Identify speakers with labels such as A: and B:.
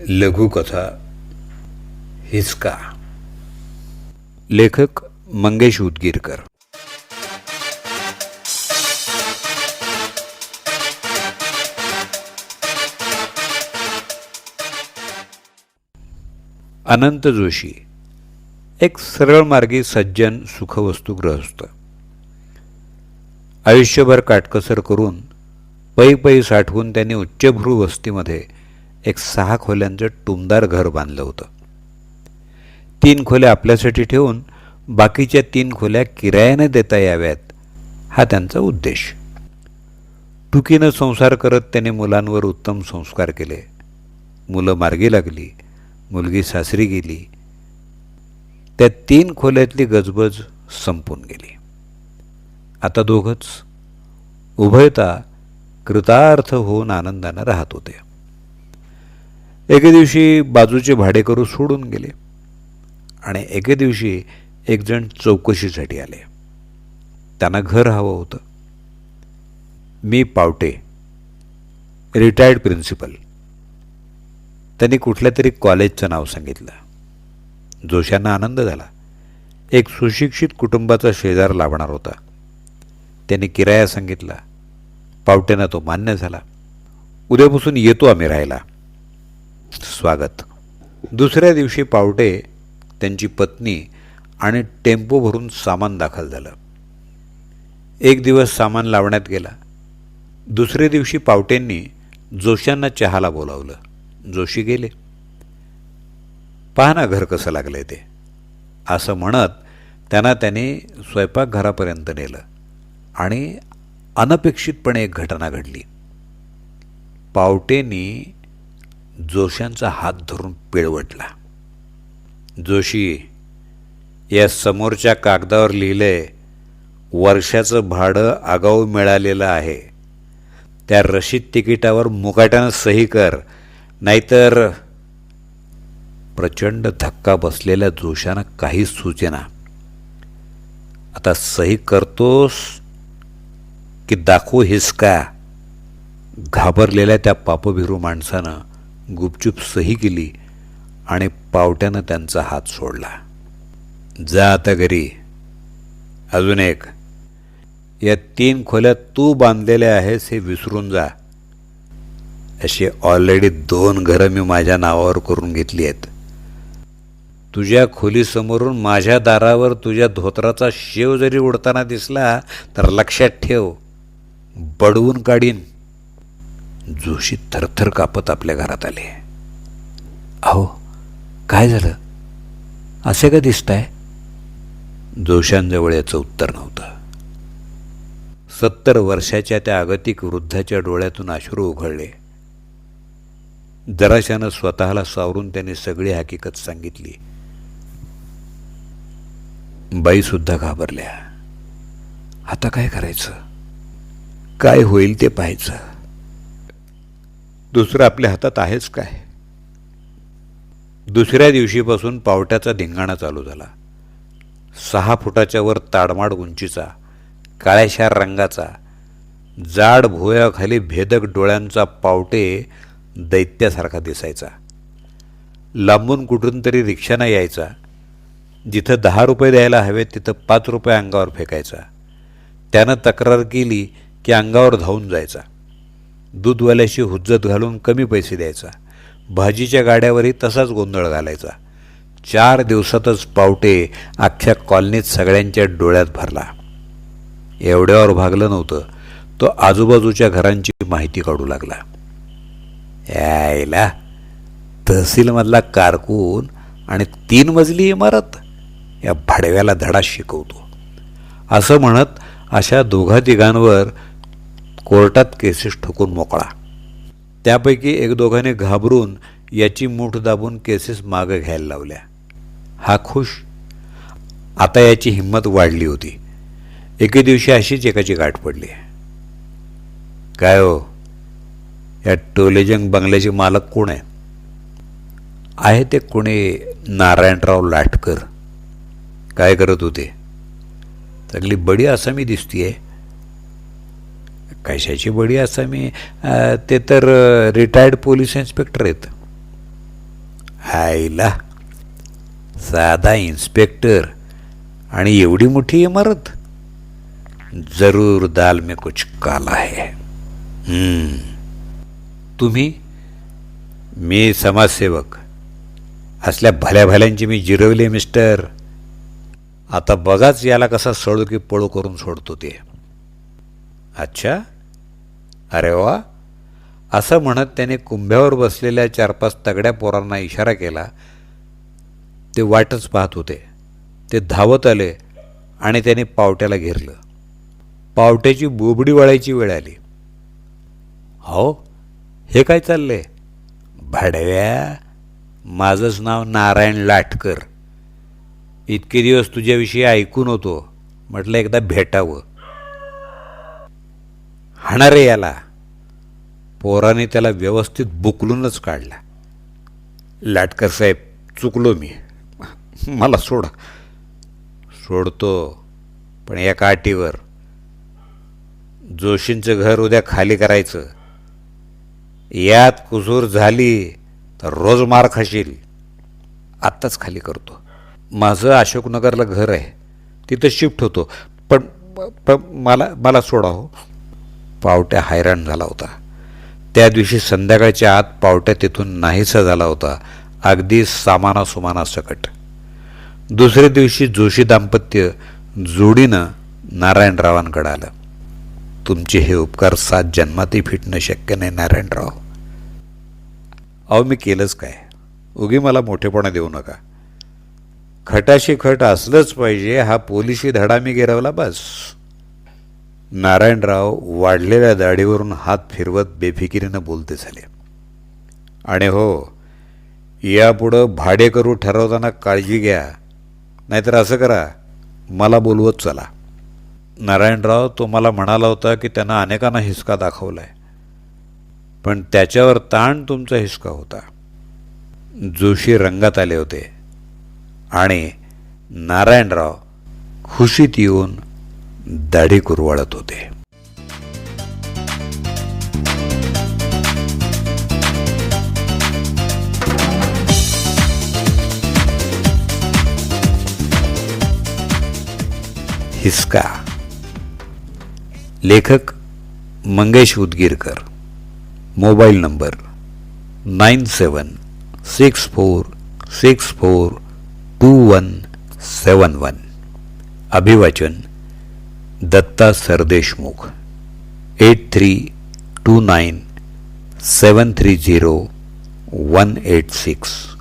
A: लघुकथा हिसका. लेखक मंगेश उदगीरकर. अनंत जोशी एक सरळमार्गी सज्जन सुखवस्तू गृहस्थ. आयुष्यभर काटकसर करून पै पै साठवून त्यांनी उच्चभ्रू वस्तीमध्ये एक 6 खोल्यांचं टुमदार घर बांधलं होतं. 3 खोल्या आपल्यासाठी ठेवून बाकीच्या 3 खोल्या किरायाने देता याव्यात हा त्यांचा उद्देश. टुकीनं संसार करत त्याने मुलांवर उत्तम संस्कार केले. मुलं मार्गी लागली, मुलगी सासरी गेली. त्या 3 खोल्यातली गजबज संपून गेली. आता दोघंच उभयता कृतार्थ होऊन आनंदानं राहत होते. एके दिवशी बाजूचे भाडेकरू सोडून गेले आणि एके दिवशी एक जण चौकशीसाठी आले. त्यांना घर हवं होतं. मी पावटे, रिटायर्ड प्रिन्सिपल. त्यांनी कुठल्या तरी कॉलेजचं नाव सांगितलं. जोशांना आनंद झाला. एक सुशिक्षित कुटुंबाचा शेजार लाभणार होता. त्यांनी किराया सांगितला. पावटेनं तो मान्य झाला. उद्यापासून येतो आम्ही राहायला. स्वागत. दुसऱ्या दिवशी पावटे, त्यांची पत्नी आणि टेम्पो भरून सामान दाखल झालं. एक दिवस सामान लावण्यात गेला. दुसऱ्या दिवशी पावटेंनी जोशांना चहाला बोलावलं. जोशी गेले. पहा ना घर कसं लागलंय ते, असं म्हणत त्यांना त्याने स्वयंपाकघरापर्यंत नेलं आणि अनपेक्षितपणे एक घटना घडली. पावटेंनी जोशांचा हात धरून पिळवटला. जोशी, या समोरच्या कागदावर लिहिलंय वर्षाचं भाडं आगाऊ मिळालेलं आहे. त्या रशीद तिकिटावर मुकाट्यानं सही कर, नाहीतर. प्रचंड धक्का बसलेल्या जोशानं काहीच सुचेना. आता सही करतोस की दाखवू हिसका? घाबरलेल्या त्या पापभिरू माणसानं गुपचूप सही केली आणि पावट्यानं त्यांचा हात सोडला. जा आता घरी. अजून एक, या 3 खोल्या तू बांधलेल्या आहेस हे विसरून जा. अशी ऑलरेडी 2 घरं मी माझ्या नावावर करून घेतली आहेत. तुझ्या खोलीसमोरून माझ्या दारावर तुझ्या धोत्राचा शेव जरी उडताना दिसला तर लक्षात ठेव, बडवून काढीन. जोशी थरथर कापत आपल्या घरात आले. अहो, काय झालं? असे का दिसताय? जोशांजवळ याचं उत्तर नव्हतं. 70 वर्षाच्या त्या अगतिक वृद्धाच्या डोळ्यातून अश्रू उघळले. जराशानं स्वतःला सावरून त्याने सगळी हकीकत सांगितली. बाईसुद्धा घाबरल्या. आता काय करायचं? काय होईल ते पाहायचं. दुसरं आपल्या हातात आहेच काय? दुसऱ्या दिवशीपासून पावट्याचा धिंगाणा चालू झाला. 6 फुटाच्या वर ताडमाड उंचीचा, काळ्याशार रंगाचा, जाड भुवयाखाली भेदक डोळ्यांचा पावटे दैत्यासारखा दिसायचा. लांबून कुठून तरी रिक्षानं यायचा. जिथं 10 रुपये द्यायला हवेत तिथं 5 रुपये अंगावर फेकायचा. त्यानं तक्रार केली की अंगावर धावून जायचा. दूधवाल्याशी हुज्जत घालून कमी पैसे द्यायचा. भाजीच्या गाड्यावरही तसाच गोंधळ घालायचा. 4 दिवसातच पावटे अख्ख्या कॉलनीत सगळ्यांच्या डोळ्यात भरला. एवढ्यावर भागलं नव्हतं, तो आजूबाजूच्या घरांची माहिती काढू लागला. यायला तहसीलमधला कारकून आणि 3 मजली इमारत, या भाडव्याला धडा शिकवतो, असं म्हणत अशा 2-3 कोर्टात केसेस ठोकून मोकळा. त्यापैकी 1-2 घाबरून याची मूठ दाबून केसेस मागं घ्यायला लावल्या. हा खुश. आता याची हिंमत वाढली होती. एके दिवशी अशीच एकाची गाठ पडली. काय हो, या टोलेजंग बंगल्याचे मालक कोण आहे? आहे ते कोणी नारायणराव लाटकर. काय करत होते? चांगली बडी आसामी दिसतीये. कशाची बडी आसामी? ते तर रिटायर्ड पोलीस इन्स्पेक्टर आहेत. हायला, साधा इन्स्पेक्टर आणि एवढी मोठी इमारत. जरूर दाल में कुछ काला है. तुम्ही? मी समाजसेवक. असल्या भल्या भल्यांची मी जिरवले मिस्टर. आता बघाच याला कसा सळू की पळू करून सोडतो ते. अच्छा, अरे वा. असं म्हणत त्याने कुंभ्यावर बसलेल्या 4-5 तगड्या पोरांना इशारा केला. ते वाटच पाहत होते. ते धावत आले आणि त्याने पावट्याला घेरलं. पावट्याची बोबडी वळायची वेळ आली. हो, हे काय चाललंय? भाडव्या, माझंच नाव नारायण लाटकर. इतके दिवस तुझ्याविषयी ऐकून होतो. म्हटलं एकदा भेटावं. हाणा रे याला. पोराने त्याला व्यवस्थित बुकलूनच काढला. लाटकर साहेब, चुकलो मी. मला सोडा. सोडतो, पण एका अटीवर. जोशींचं घर उद्या खाली करायचं. यात कुसूर झाली तर रोज मार खाशील. आत्ताच खाली करतो. माझं अशोकनगरला घर आहे, तिथं शिफ्ट होतो. पण मला सोडा हो. पावट्या हैराण झाला होता. त्या दिवशी संध्याकाळच्या आत पावट्या तिथून नाहीसा झाला होता, अगदी सामानासुमानासकट. दुसऱ्या दिवशी जोशी दाम्पत्य जोडीनं नारायणरावांकडे आलं. तुमचे हे उपकार 7 जन्मातही फिटणं शक्य नाही नारायणराव. अहो, मी केलंच काय? उगी मला मोठेपणा देऊ नका. खटाशी खट असलंच पाहिजे हा पोलिशी धडा मी गिरवला बस. नारायणराव वाढलेल्या दाढीवरून हात फिरवत बेफिकिरीनं बोलते झाले. आणि हो, यापुढं भाडेकरू ठरवताना काळजी घ्या, नाहीतर असं करा, मला बोलवत चला. नारायणराव, तो मला म्हणाला होता की त्यानं अनेकांना हिसका दाखवलाय, पण त्याच्यावर ताण तुमचा हिसका होता. जोशी रंगात आले होते आणि नारायणराव खुशीत येऊन दाढी कुरवाळत होते. हिसका. लेखक मंगेश उदगीरकर. Mobile number 9764642171. अभिवाचन दत्ता सरदेशमुख. 8329730186.